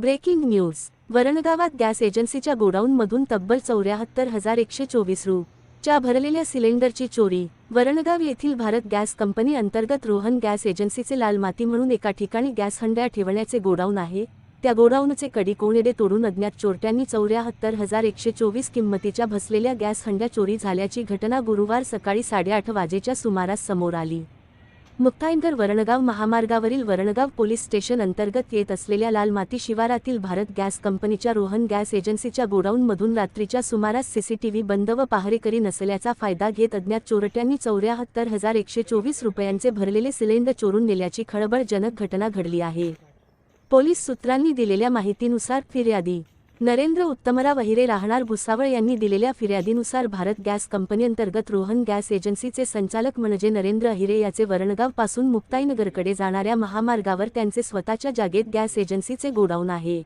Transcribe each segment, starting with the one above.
Breaking news. वरणगावात gas एजन्सीच्या गोडाऊनमधून तब्बल 74,124 च्या भरलेल्या सिलेंडरची चोरी. वरणगाव येथील भारत गॅस कंपनी अंतर्गत रोहन गॅस एजन्सीचे लाल माती म्हणून एका ठिकाणी गॅस हंड्या ठेवण्याचे गोडाऊन आहे. त्या गोडाऊनचे कडी कोणेडे तोडून अज्ञात चोरट्यांनी 74,124 किंमतीच्या भसलेल्या गॅस हंड्या चोरी झाल्याची घटना गुरुवार सकाळी 8:30 वाजेच्या सुमारास समोर आली. मुक्ताईनगर वरणगाव महामार्गावरील वरणगाव पोलीस स्टेशन अंतर्गत येत असलेल्या लालमाती शिवारातील भारत गॅस कंपनीच्या रोहन गॅस एजन्सीच्या गोडाऊनमधून रात्रीच्या सुमारास सीसीटीव्ही बंद व पहारेकरी नसल्याचा फायदा घेत अज्ञात चोरट्यांनी 74,124 रुपयांचे भरलेले सिलेंडर चोरून नेल्याची खळबळजनक घटना घडली आहे. पोलीस सूत्रांनी दिलेल्या माहितीनुसार फिर्यादी नरेंद्र उत्तमराव अहिरे राहणार भुसावळ यांनी दिलेल्या फिर्यादीनुसार भारत गॅस कंपनीअंतर्गत रोहन गॅस एजन्सीचे संचालक म्हणजे नरेंद्र अहिरे याचे वरणगाव पासून मुक्ताईनगरकडे जाणाऱ्या महामार्गावर त्यांचे स्वतःच्या जागेत गॅस एजन्सीचे गोडाऊन आहे.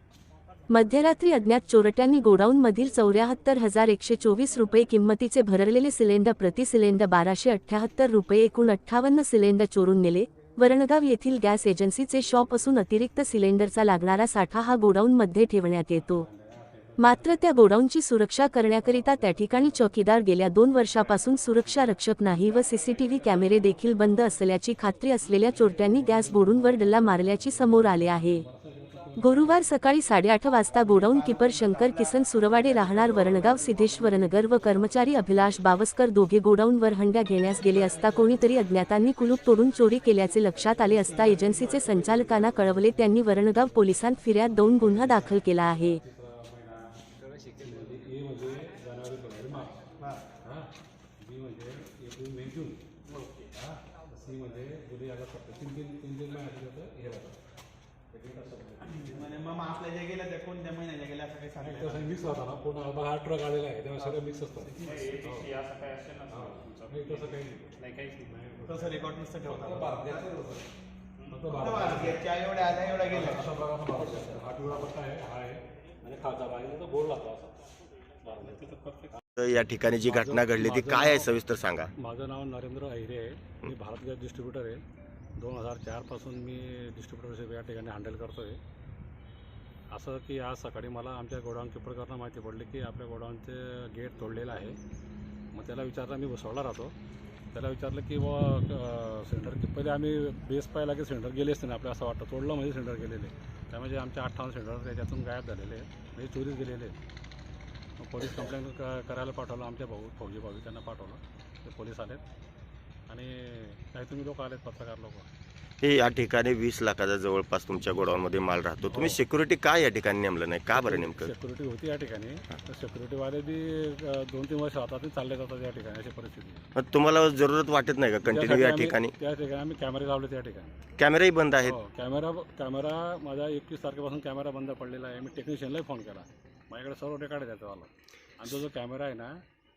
मध्यरात्री अज्ञात चोरट्यांनी गोडाऊनमधील 74,124 रुपये किंमतीचे भरलेले सिलेंडर प्रति सिलेंडर 1,278 रुपये एकूण 58 सिलेंडर चोरून नेले. वरणगाव येथील गॅस एजन्सीचे शॉप असून अतिरिक्त सिलेंडरचा लागणारा साठा हा गोडाऊनमध्ये ठेवण्यात येतो. मात्र त्या गोडाऊनची सुरक्षा करण्याकरिता त्या ठिकाणी चौकीदार गेल्या 2 वर्षापासून सुरक्षा रक्षक नाही व सीसीटीव्ही कॅमेरे देखील बंद असल्याची खात्री असलेल्या चोरट्यांनी गॅस गोडाऊनवर डल्ला मारल्याची समोर आले आहे. गुरुवार सकाळी 8:30 वाजता गोडाऊन कीपर शंकर किसन सुरवाडे राहणार वरणगाव सिद्धेश्वरनगर व कर्मचारी अभिलाष बावस्कर दोघे गोडाऊनवर हंड्या घेण्यास गेले असता कोणीतरी अज्ञातांनी कुलूप तोडून चोरी केल्याचे लक्षात आले असता एजन्सीचे संचालकांना कळवले. त्यांनी वरणगाव पोलिसांत फिर्याद देऊन गुन्हा दाखल केला आहे. मग आपल्या जे गेल्या त्या कोणत्या महिन्याच्या गेल्या असं काही सांगितलं तसं मिक्स होता ना पूर्ण हा ट्रक आलेला आहे तेव्हा सगळं मिक्स असतं. तसं काही नाही तसं रेकॉर्ड नसतं ठेवता एवढ्या आल्या एवढ्या गेल्या अशा प्रकारे हा पिवळा पट्टा आहे हा आहे आणि खालचा भाग तो गोल लागतो असा. या ठिकाणी जी घटना घडली ती काय आहे सविस्तर सांगा. माझं नाव नरेंद्र अहिरे आहे. मी भारत गॅस डिस्ट्रीब्युटर आहे. 2004 पासून मी डिस्ट्रीब्युटरशिप या ठिकाणी हँडल करतो आहे. असं की आज सकाळी मला आमच्या गोडाऊन कीपरकडनं माहिती पडली की आपल्या गोडाऊनचे गेट तोडलेलं आहे. मग त्याला विचारलं, मी भुसावळला राहतो, त्याला विचारलं की सिलेंडर की पहिले आम्ही बेस पाहिला की सिलेंडर गेले असते ना आपल्याला असं वाटतं तोडलं म्हणजे सिलेंडर गेलेले. त्यामुळे आमचे 58 सिलेंडर त्याच्यातून गायब झालेले आहे म्हणजे चोरीच गेलेले. मग पोलीस कंप्लेंट करायला पाठवलं. आमच्या फौजी भाऊ त्यांना पाठवलं. ते पोलीस आलेत आणि काही तुम्ही लोक आलेत पत्रकार लोक. हे या ठिकाणी 20 लाखाचा जवळपास तुमच्या गोडाऊनमध्ये माल राहतो. तुम्ही सिक्युरिटी काय या ठिकाणी नेमलं नाही का बरं नेमकं? सिक्युरिटी होती या ठिकाणी. तर सिक्युरिटीवाले बी 2-3 वर्ष हातात चालले जातात या ठिकाणी अशी परिस्थिती. तुम्हाला जरूरत वाटत नाही का कंटिन्यू या ठिकाणी? त्या ठिकाणी आम्ही कॅमेरे लावले त्या ठिकाणी. कॅमेराही बंद आहेत. कॅमेरा माझा 21 तारखेपासून कॅमेरा बंद पडलेला आहे. मी टेक्निशियनलाही फोन केला. माझ्याकडे सर्व रेकॉर्ड आहे त्याचा वाला. आणि तो जो कॅमेरा आहे ना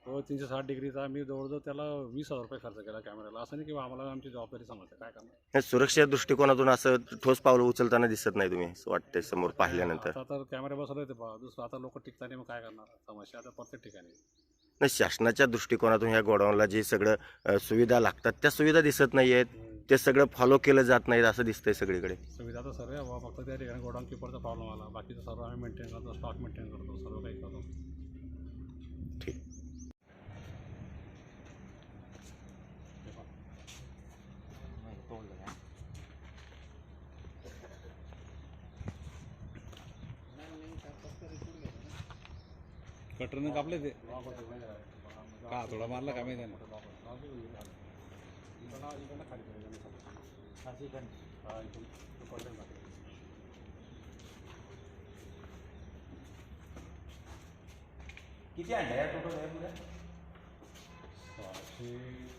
तो 360 डिग्रीचा. मी जवळजवळ त्याला 20,000 रुपये खर्च केला कॅमेऱ्याला. असं नाही की आम्हाला आमची जबाबदारी समजते काय करणार. सुरक्षा दृष्टिकोनातून असं ठोस पावलं उचलताना दिसत नाही तुम्ही वाटते समोर पाहिल्यानंतर? आता तर कॅमेरा बसवले ते दुसरं आता लोक टिकताना मग काय करणार. समस्या आता प्रत्येक ठिकाणी नाही. शासनाच्या दृष्टिकोनातून ह्या गोडाऊनला जे सगळं सुविधा लागतात त्या सुविधा दिसत नाही आहेत. ते सगळं फॉलो केलं जात नाहीत असं दिसतंय सगळीकडे. सुविधा तर सर्व आहे फक्त त्या ठिकाणी गोडाऊन कीपरचा प्रॉब्लेम आला. बाकीचं सर्व आम्ही मेंटेन करतो, स्टॉक मेंटेन करतो, सर्व काही करतो. ठीक. कटरनं कापले ते का थोडा मारला का माहिती ना. किती अंडे टोटल आहे पुढे? 600